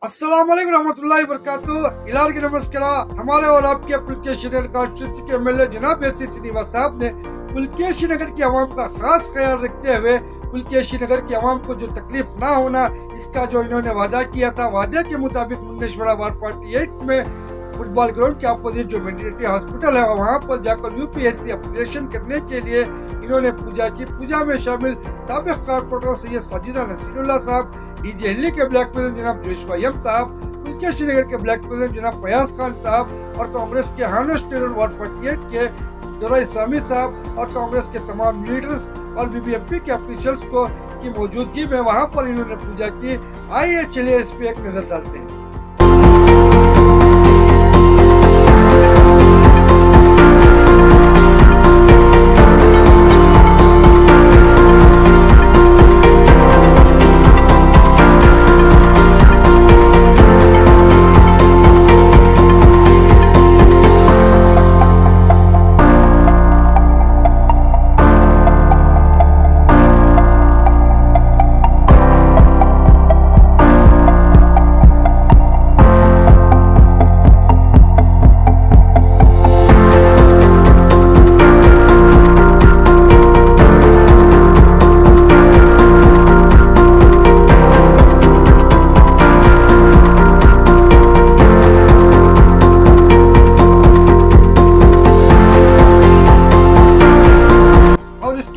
अस्सलाम वालेकुम रहमतुल्लाहि वबरकातुहू। इलाल की नमस्कार। हमारे और आपके पुलकेशी नगर कॉन्स्टिट्यूंसी के एमएलए जनाब एस सी श्रीनिवास साहब ने पुलकेशी नगर की आवाम का खास ख्याल रखते हुए पुलकेशी नगर की आवाम को जो तकलीफ ना होना, इसका जो इन्होंने वादा किया था, वादे के मुताबिक मुंडेश्वरा वार्ड 48 में फुटबॉल ग्राउंड के अपोजिट जो मेटर्निटी हॉस्पिटल है, वहाँ पर जाकर यूपीएससी ऑपरेशन करने के लिए इन्होंने पूजा की। पूजा में शामिल साबिक कारपोरेटर सैयद साजिदा नसीरुल्लाह साहब, डीजे हिल्ली के ब्लॉक प्रेसिडेंट जनाब जोशवा यम साहब, पुलकेशी नगर के ब्लॉक प्रेसिडेंट जनाब फयाज खान साहब और कांग्रेस के हानस टेरर वार्ड 48 के दुरा इस्लामी साहब और कांग्रेस के तमाम लीडर्स और बीबीएमपी के ऑफिशियल्स को की मौजूदगी में वहां पर इन्होंने पूजा की। आइए चलिए इस पे एक नजर डालते हैं।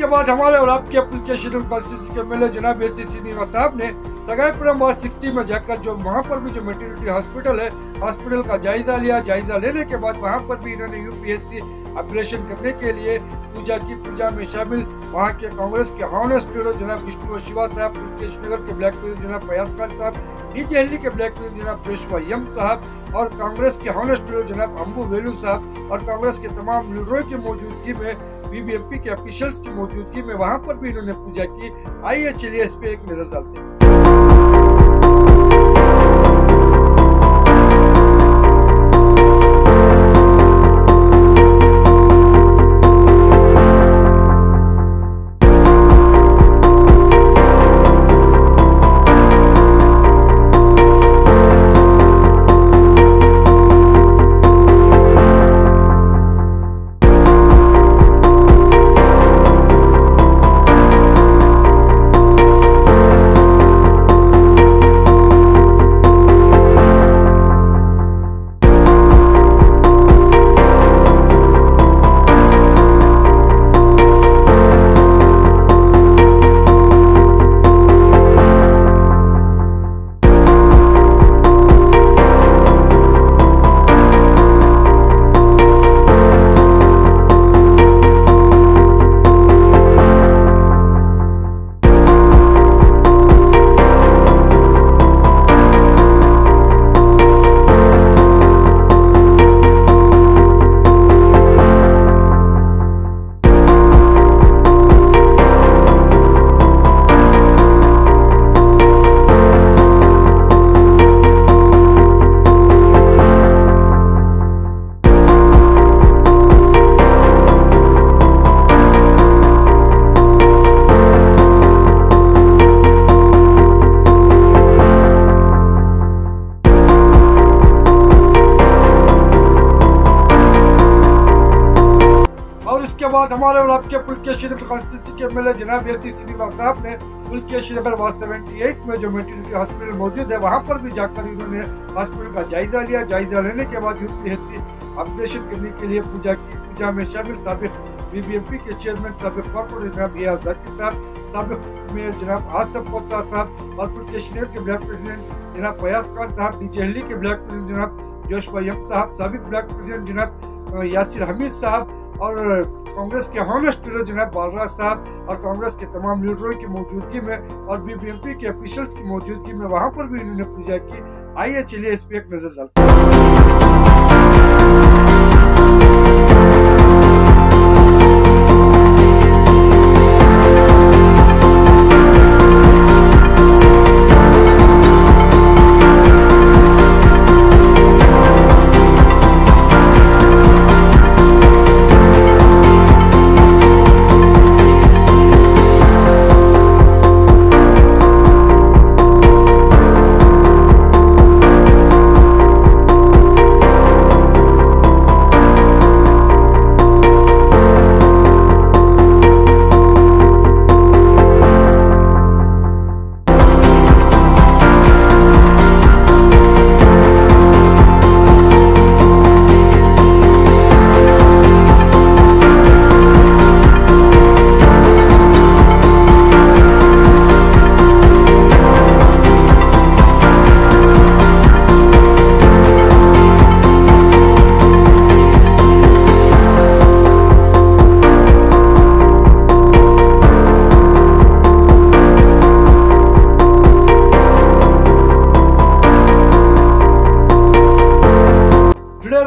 बाद हमारे और आपके पुलकेशी नगर कॉन्स्टिट्यूंसी के एमएलए जनाब एस सी श्रीनिवास साहब ने सगाईपुरम वार्ड 60 में जाकर जो वहाँ पर भी जो मेटर्निटी हॉस्पिटल है, हॉस्पिटल का जायजा लिया। जायजा लेने के बाद वहाँ पर भी इन्होंने यूपीएससी ऑपरेशन करने के लिए पूजा की। पूजा में शामिल वहाँ के कांग्रेस के हॉनेस्ट लीडर जनाब विष्णु शिवा साहब, पुलकेशी नगर के ब्लॉक प्रेसिडेंट जनाब फयाज खान साहब, डीजे हिल्ली के ब्लॉक प्रेसिडेंट जनाब जोशवा यम साहब और कांग्रेस के हॉनेस्ट लीडर जनाब अंबू वेलू साहब और कांग्रेस के तमाम लीडरों की मौजूदगी में बीबीएमपी के ऑफिशियल्स की मौजूदगी में वहां पर भी इन्होंने पूजा की। आइए चलिए इस पे एक नजर डालते हैं। इसके बाद हमारे और आपके पुलकेशी नगर कॉन्स्टिट्यूंसी के एमएलए जनाब एस सी श्रीनिवास साहब ने पुलकेशी नगर वार्ड 78 में जो मेटर्निटी हॉस्पिटल मौजूद है, वहां पर भी जाकर इन्होंने हॉस्पिटल का जायजा लिया। जायजा लेने के बाद यूपीएससी ऑपरेशन करने के लिए पूजा की। पूजा में शामिल साबिक बीबीएमपी के चेयरमैन साबिक कॉर्पोरेटर जनाब रियाज जाकिर साहब, साबिक मेयर जनाब आसफ पोता साहब और पुलकेशी नगर के ब्लॉक प्रेसिडेंट जनाब फयाज खान साहब, डीजे हिल्ली के ब्लॉक प्रेसिडेंट जनाब जोशवा यम साहब, साबिक ब्लॉक प्रेसिडेंट जनाब यासिर हमीद साहब और कांग्रेस के हॉनेस्ट लीडर जनाब बालराज साहब और कांग्रेस के तमाम लीडरों की मौजूदगी में और बीबीएमपी के ऑफिशियल्स की मौजूदगी में वहां पर भी इन्होंने पूजा की। आइए चलिए इस पे एक नजर डालते हैं।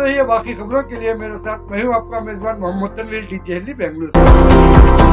रहिए बाकी खबरों के लिए मेरे साथ। मैं हूँ आपका मेजबान मोहम्मद तनवीर, डीजे हिली, बेंगलुरु से।